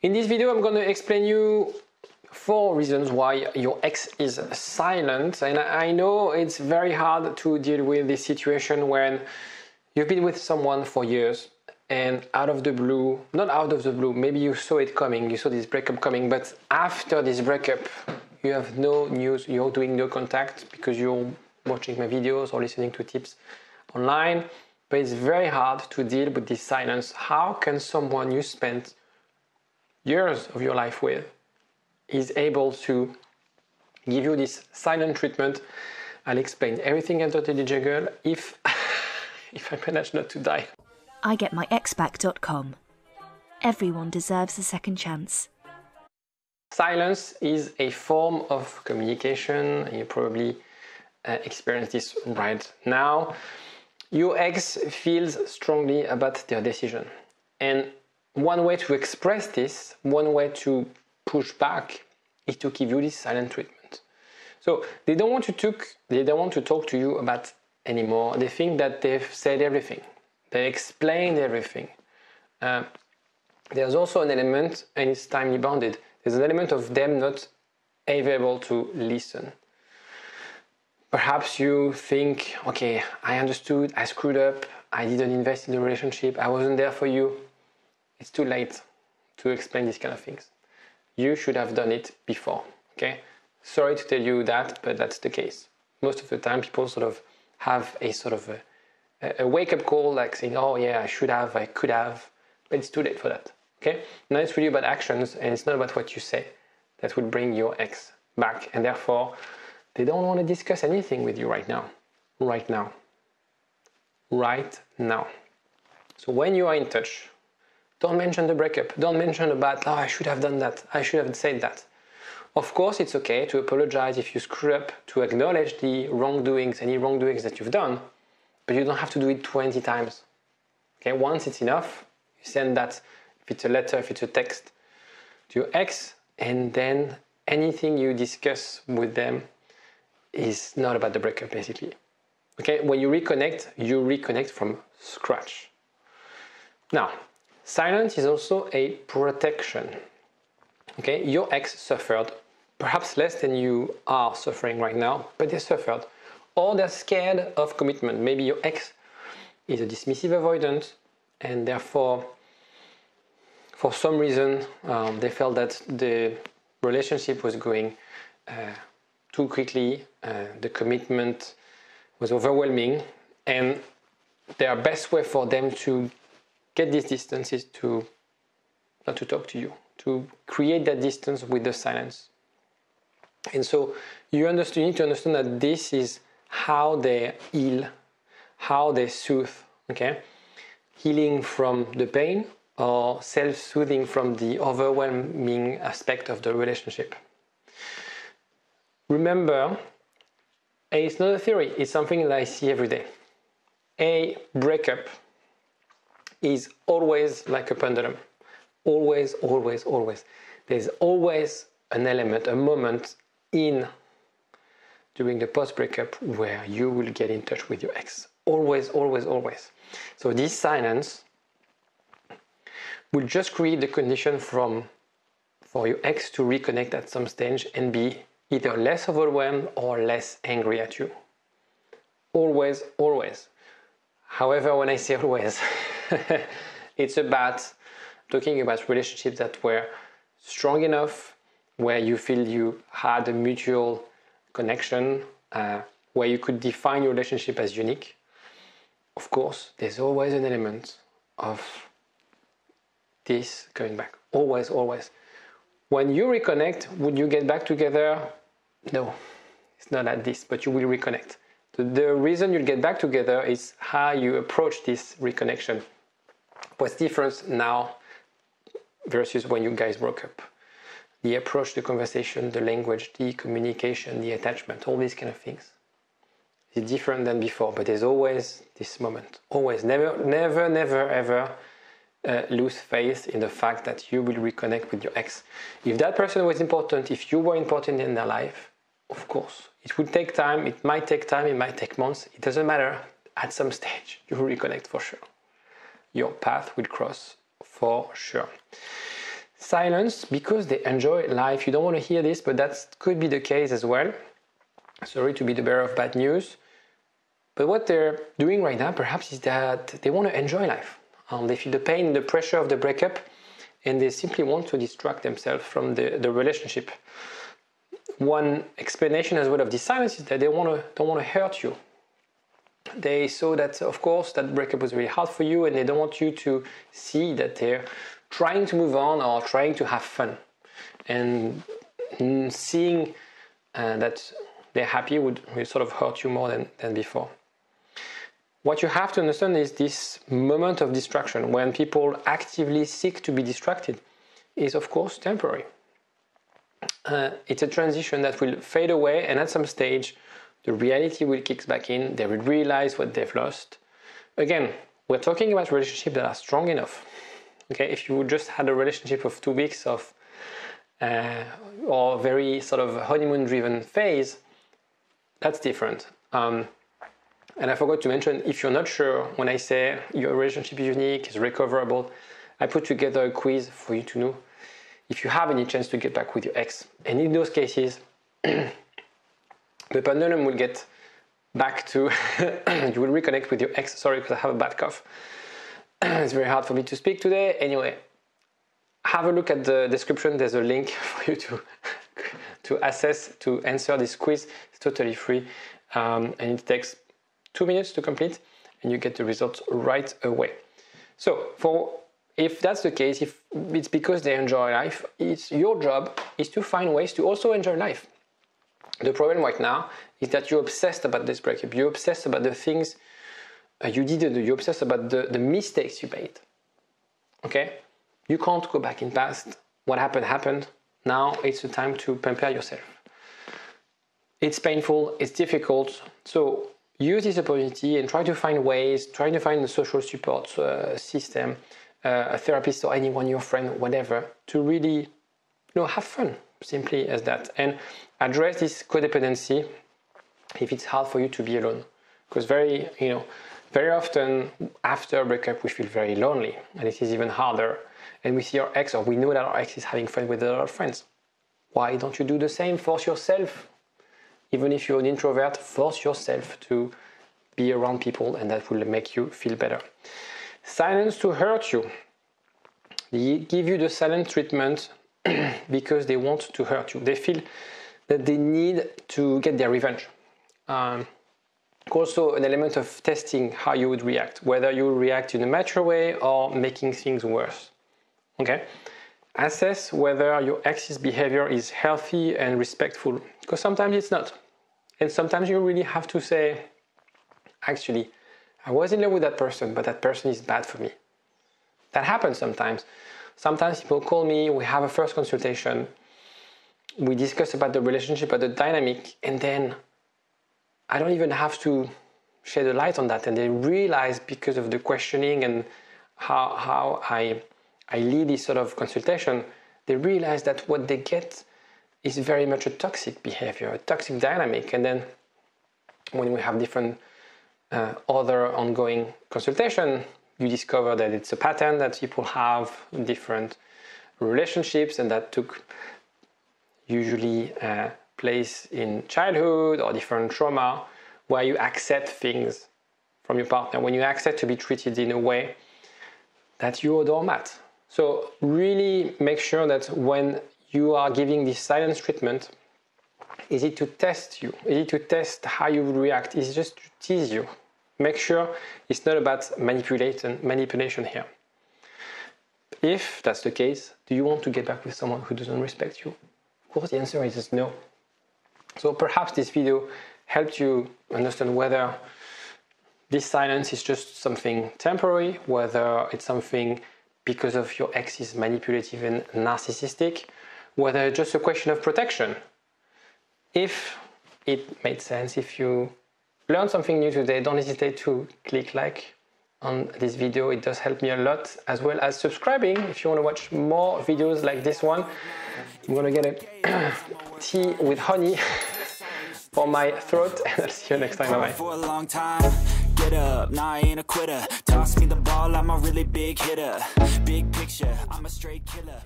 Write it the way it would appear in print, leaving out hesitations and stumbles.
In this video, I'm going to explain you 4 reasons why your ex is silent. And I know it's very hard to deal with this situation when you've been with someone for years and out of the blue, not out of the blue, maybe you saw it coming, you saw this breakup coming, but after this breakup, you have no news, you're doing no contact because you're watching my videos or listening to tips online, but it's very hard to deal with this silence. How can someone you spent years of your life with is able to give you this silent treatment? I'll explain everything under the juggle if I manage not to die. IGetMyExBack.com. Everyone deserves a second chance. Silence is a form of communication. You probably experience this right now. Your ex feels strongly about their decision. And one way to express this, one way to push back is to give you this silent treatment. So they don't want to talk to you about anymore. They think that they've said everything. They explained everything. There's also an element, and it's timely bounded, there's an element of them not able to listen. Perhaps you think, okay, I understood, I screwed up, I didn't invest in the relationship, I wasn't there for you. It's too late to explain these kind of things. You should have done it before, okay? Sorry to tell you that, but that's the case. Most of the time, people sort of have a wake-up call, like saying, oh yeah, I should have, I could have, but it's too late for that, okay? Now it's really about actions, and it's not about what you say that will bring your ex back, and therefore, they don't want to discuss anything with you right now. Right now. So when you are in touch, don't mention the breakup. Don't mention about, oh, I should have done that. I should have said that. Of course, it's okay to apologize if you screw up, to acknowledge the wrongdoings, any wrongdoings that you've done, but you don't have to do it 20 times. Okay, once it's enough. You send that, if it's a letter, if it's a text, to your ex, and then anything you discuss with them is not about the breakup, basically. Okay, when you reconnect from scratch. Now, silence is also a protection. Okay, your ex suffered, perhaps less than you are suffering right now, but they suffered. Or they're scared of commitment. Maybe your ex is a dismissive avoidant, and therefore, for some reason, they felt that the relationship was going too quickly, the commitment was overwhelming, and their best way for them to get this distance is to not to talk to you, to create that distance with the silence. And so you need to understand that this is how they heal, how they soothe, okay? Healing from the pain or self-soothing from the overwhelming aspect of the relationship. Remember, it's not a theory, it's something that I see every day. A breakup is always like a pendulum. Always, always, always. There's always an element, a moment during the post-breakup where you will get in touch with your ex. Always, always, always. So this silence will just create the condition for your ex to reconnect at some stage and be either less overwhelmed or less angry at you. Always, always. However, when I say always, it's about talking about relationships that were strong enough, where you feel you had a mutual connection, where you could define your relationship as unique. Of course, there's always an element of this coming back. Always, always. When you reconnect, would you get back together? No, it's not like this, but you will reconnect. The reason you'll get back together is how you approach this reconnection. What's different now versus when you guys broke up? The approach, the conversation, the language, the communication, the attachment, all these kind of things. It's different than before, but there's always this moment. Always, never, never, never, ever lose faith in the fact that you will reconnect with your ex. If that person was important, if you were important in their life, of course, it will take time, it might take months, it doesn't matter. At some stage, you will reconnect for sure. Your path will cross for sure. Silence because they enjoy life. You don't want to hear this, but that could be the case as well. Sorry to be the bearer of bad news. But what they're doing right now perhaps is that they want to enjoy life. They feel the pain, the pressure of the breakup, and they simply want to distract themselves from the relationship. One explanation as well of this silence is that they don't want to hurt you. They saw that, of course, that breakup was really hard for you, and they don't want you to see that they're trying to move on or trying to have fun. And seeing that they're happy would sort of hurt you more than before. What you have to understand is this moment of distraction, when people actively seek to be distracted, is of course temporary. It's a transition that will fade away, and at some stage the reality will kick back in. They will realize what they've lost. Again, we're talking about relationships that are strong enough. Okay, if you just had a relationship of 2 weeks of or very sort of honeymoon-driven phase, that's different. And I forgot to mention, if you're not sure, when I say your relationship is unique, is recoverable, I put together a quiz for you to know if you have any chance to get back with your ex. And in those cases, the pendulum will get back to, you will reconnect with your ex. Sorry, because I have a bad cough. It's very hard for me to speak today. Anyway, have a look at the description. There's a link for you to answer this quiz. It's totally free. And it takes 2 minutes to complete, and you get the results right away. So if that's the case, if it's because they enjoy life, it's your job is to find ways to also enjoy life. The problem right now is that you're obsessed about this breakup. You're obsessed about the things you didn't do. You're obsessed about the mistakes you made. Okay? You can't go back in past. What happened. Now it's the time to prepare yourself. It's painful, it's difficult. So use this opportunity and try to find ways, try to find a social support system, a therapist or anyone, your friend, whatever, to really have fun, simply as that. And address this codependency if it's hard for you to be alone. Because very often after a breakup we feel very lonely, and it is even harder. And we see our ex, or we know that our ex is having fun with other friends. Why don't you do the same? Force yourself. Even if you're an introvert, force yourself to be around people, and that will make you feel better. Silence to hurt you. They give you the silent treatment because they want to hurt you. They feel that they need to get their revenge. Also an element of testing how you would react, whether you will react in a mature way or making things worse. Okay? Assess whether your ex's behavior is healthy and respectful, because sometimes it's not. And sometimes you really have to say, actually, I was in love with that person, but that person is bad for me. That happens sometimes. Sometimes people call me, we have a first consultation, we discuss about the relationship, about the dynamic, and then I don't even have to shed a light on that, and they realize, because of the questioning and how I lead this sort of consultation, they realize that what they get is very much a toxic behavior, a toxic dynamic. And then when we have different other ongoing consultation, you discover that it's a pattern that people have in different relationships, and that took usually place in childhood or different trauma, where you accept things from your partner, when you accept to be treated in a way that you're a doormat. So really make sure that when you are giving this silence treatment, is it to test you? Is it to test how you would react? Is it just to tease you? Make sure it's not about manipulation here. If that's the case, do you want to get back with someone who doesn't respect you? Of course, the answer is no. So perhaps this video helped you understand whether this silence is just something temporary, whether it's something because of your ex is manipulative and narcissistic, whether it's just a question of protection. If it made sense, if you learned something new today, don't hesitate to click like on this video. It does help me a lot, as well as subscribing if you want to watch more videos like this one. I'm gonna get a tea with honey for my throat, and I'll see you next time. Bye-bye. Get up, nah, I ain't a quitter. Toss me the ball, I'm a really big hitter. Big picture, I'm a straight killer.